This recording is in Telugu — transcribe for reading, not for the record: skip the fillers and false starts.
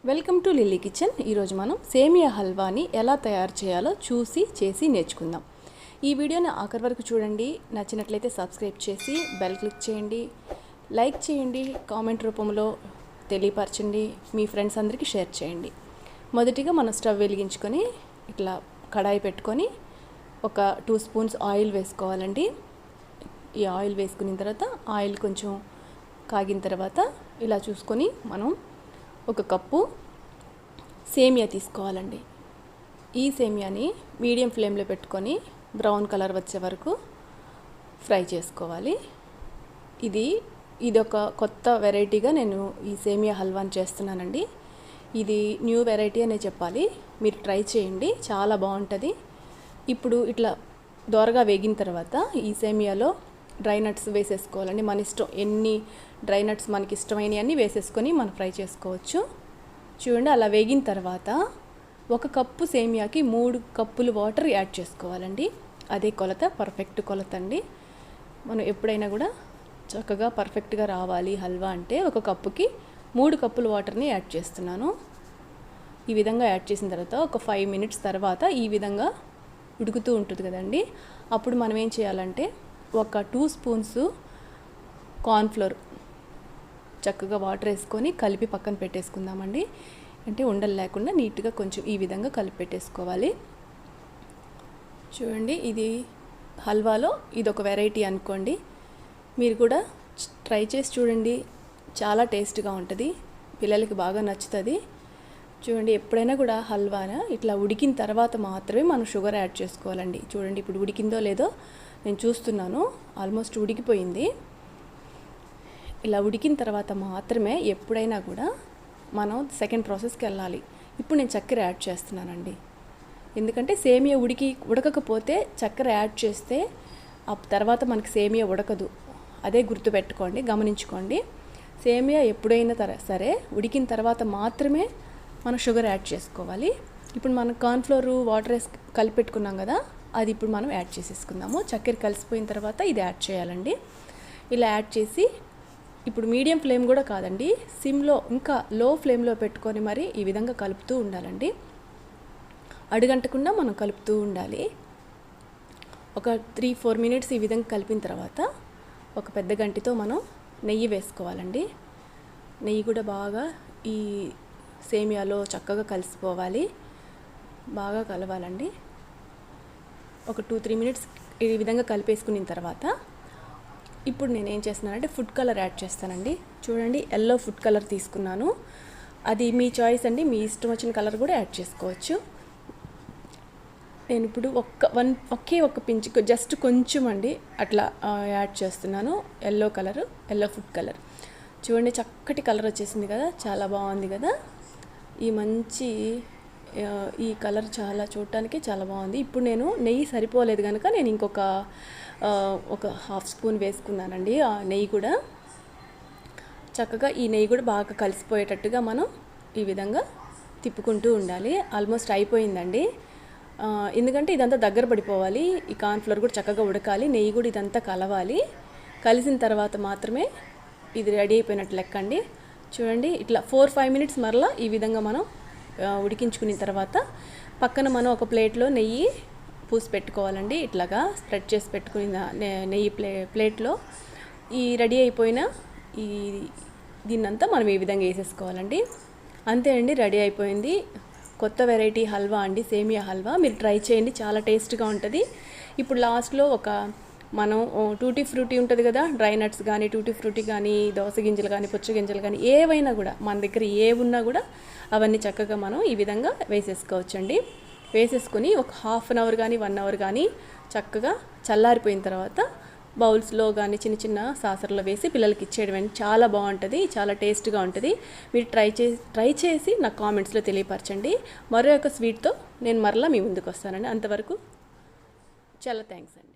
Welcome to lily kitchen. ఈరోజు మనం సేమియా హల్వాని ఎలా తయారు చేయాలో చేసి నేర్చుకుందాం. ఈ వీడియోని ఆఖరి వరకు చూడండి. నచ్చినట్లయితే సబ్స్క్రైబ్ చేసి బెల్ క్లిక్ చేయండి, లైక్ చేయండి, కామెంట్ రూపంలో తెలియపరచండి, మీ ఫ్రెండ్స్ అందరికీ షేర్ చేయండి. మొదటిగా మనం స్టవ్ వెలిగించుకొని ఇట్లా కడాయి పెట్టుకొని ఒక 2 స్పూన్స్ ఆయిల్ వేసుకోవాలండి. ఈ ఆయిల్ వేసుకున్న తర్వాత ఆయిల్ కొంచెం కాగిన తర్వాత ఇలా చూసుకొని మనం ఒక కప్పు సేమియా తీసుకోవాలండి. ఈ సేమియాని మీడియం ఫ్లేమ్లో పెట్టుకొని బ్రౌన్ కలర్ వచ్చే వరకు ఫ్రై చేసుకోవాలి. ఇది ఒక కొత్త వెరైటీగా నేను ఈ సేమియా హల్వాని చేస్తున్నానండి. ఇది న్యూ వెరైటీ అనే చెప్పాలి. మీరు ట్రై చేయండి, చాలా బాగుంటుంది. ఇప్పుడు ఇట్లా దోరగా వేగిన తర్వాత ఈ సేమియాలో డ్రై నట్స్ వేసేసుకోవాలండి. మన ఇష్టం, ఎన్ని డ్రై నట్స్ మనకి ఇష్టమైనవి అన్నీ వేసేసుకొని మనం ఫ్రై చేసుకోవచ్చు. చూడండి, అలా వేగిన తర్వాత ఒక కప్పు సేమియాకి 3 కప్పులు వాటర్ యాడ్ చేసుకోవాలండి. అదే కొలత, పర్ఫెక్ట్ కొలత అండి. మనం ఎప్పుడైనా కూడా చక్కగా పర్ఫెక్ట్గా రావాలి హల్వా అంటే ఒక కప్పుకి 3 కప్పులు వాటర్ని యాడ్ చేస్తున్నాను. ఈ విధంగా యాడ్ చేసిన తర్వాత ఒక 5 మినిట్స్ తర్వాత ఈ విధంగా ఉడుకుతూ ఉంటుంది కదండి. అప్పుడు మనం ఏం చేయాలంటే ఒక 2 స్పూన్స్ కార్న్ఫ్లోర్ చక్కగా వాటర్ వేసుకొని కలిపి పక్కన పెట్టేసుకుందామండి. అంటే ఉండలు లేకుండా నీట్గా కొంచెం ఈ విధంగా కలిపి పెట్టేసుకోవాలి. చూడండి, ఇది హల్వాలో ఇది ఒక వెరైటీ అనుకోండి. మీరు కూడా ట్రై చేసి చూడండి, చాలా టేస్ట్గా ఉంటుంది, పిల్లలకి బాగా నచ్చుతుంది. చూడండి, ఎప్పుడైనా కూడా హల్వానా ఇట్లా ఉడికిన తర్వాత మాత్రమే మనం షుగర్ యాడ్ చేసుకోవాలండి. చూడండి, ఇప్పుడు ఉడికిందో లేదో నేను చూస్తున్నాను, ఆల్మోస్ట్ ఉడికిపోయింది. ఇలా ఉడికిన తర్వాత మాత్రమే ఎప్పుడైనా కూడా మనం సెకండ్ ప్రాసెస్కి వెళ్ళాలి. ఇప్పుడు నేను చక్కెర యాడ్ చేస్తున్నానండి. ఎందుకంటే సేమియా ఉడకకపోతే చక్కెర యాడ్ చేస్తే ఆ తర్వాత మనకి సేమియా ఉడకదు. అదే గుర్తుపెట్టుకోండి, గమనించుకోండి. సేమియా ఎప్పుడైనా సరే ఉడికిన తర్వాత మాత్రమే మనం షుగర్ యాడ్ చేసుకోవాలి. ఇప్పుడు మనం కార్న్ఫ్లోర్ వాటర్ వేసి కలిపెట్టుకున్నాం కదా, అది ఇప్పుడు మనం యాడ్ చేసేసుకుందాము. చక్కెర కలిసిపోయిన తర్వాత ఇది యాడ్ చేయాలండి. ఇలా యాడ్ చేసి ఇప్పుడు మీడియం ఫ్లేమ్ కూడా కాదండి, సిమ్లో ఇంకా లో ఫ్లేమ్లో పెట్టుకొని మరి ఈ విధంగా కలుపుతూ ఉండాలండి. అడుగంటకుండా మనం కలుపుతూ ఉండాలి. ఒక 3-4 మినిట్స్ ఈ విధంగా కలిపిన తర్వాత ఒక పెద్ద గంటితో మనం నెయ్యి వేసుకోవాలండి. నెయ్యి కూడా బాగా ఈ సేమియాలో చక్కగా కలిసిపోవాలి, బాగా కలవాలండి. ఒక 2-3 మినిట్స్ ఈ విధంగా కలిపేసుకున్న తర్వాత ఇప్పుడు నేను ఏం చేస్తున్నానంటే ఫుడ్ కలర్ యాడ్ చేస్తానండి. చూడండి, ఎల్లో ఫుడ్ కలర్ తీసుకున్నాను. అది మీ చాయిస్ అండి, మీ ఇష్టం వచ్చిన కలర్ కూడా యాడ్ చేసుకోవచ్చు. నేను ఇప్పుడు ఒకే పించ్, జస్ట్ కొంచెం అండి అట్లా యాడ్ చేస్తున్నాను. Yellow food colour. చూడండి, చక్కటి కలర్ వచ్చేసింది కదా, చాలా బాగుంది కదా. ఈ కలర్ చాలా చూడటానికి చాలా బాగుంది. ఇప్పుడు నేను నెయ్యి సరిపోలేదు కనుక నేను ఇంకొక 1/2 స్పూన్ వేసుకున్నానండి. ఆ నెయ్యి కూడా చక్కగా, ఈ నెయ్యి కూడా బాగా కలిసిపోయేటట్టుగా మనం ఈ విధంగా తిప్పుకుంటూ ఉండాలి. ఆల్మోస్ట్ అయిపోయిందండి. ఎందుకంటే ఇదంతా దగ్గర పడిపోవాలి, ఈ కార్న్ఫ్లోర్ కూడా చక్కగా ఉడకాలి, నెయ్యి కూడా ఇదంతా కలవాలి. కలిసిన తర్వాత మాత్రమే ఇది రెడీ అయిపోయినట్టు లెక్క అండి. చూడండి, ఇట్లా 4-5 మినిట్స్ మరలా ఈ విధంగా మనం ఉడికించుకున్న తర్వాత పక్కన మనం ఒక ప్లేట్లో నెయ్యి పూసి పెట్టుకోవాలండి. ఇట్లాగా స్ప్రెడ్ చేసి పెట్టుకుని నెయ్యి ప్లేట్లో ఈ రెడీ అయిపోయిన దీన్నంతా మనం ఈ విధంగా వేసేసుకోవాలండి. అంతే అండి, రెడీ అయిపోయింది. కొత్త వెరైటీ హల్వా అండి, సేమియా హల్వా. మీరు ట్రై చేయండి, చాలా టేస్ట్గా ఉంటుంది. ఇప్పుడు లాస్ట్లో మనం టూటీ ఫ్రూటీ ఉంటుంది కదా, డ్రై నట్స్ కానీ, టూటీ ఫ్రూటీ కానీ, దోస గింజలు కానీ, పుచ్చ గింజలు కానీ, ఏవైనా కూడా మన దగ్గర ఉన్నా కూడా అవన్నీ చక్కగా మనం ఈ విధంగా వేసేసుకోవచ్చండి. వేసేసుకొని ఒక 1/2 అవర్ కానీ 1 అవర్ కానీ చక్కగా చల్లారిపోయిన తర్వాత బౌల్స్లో కానీ చిన్న చిన్న సాసర్లో వేసి పిల్లలకి ఇచ్చేయడం చాలా బాగుంటుంది, చాలా టేస్ట్గా ఉంటుంది. మీరు ట్రై చేసి నాకు కామెంట్స్లో తెలియపరచండి. మరో ఒక స్వీట్తో నేను మరలా మీ ముందుకు వస్తానండి. అంతవరకు చాలా థ్యాంక్స్ అండి.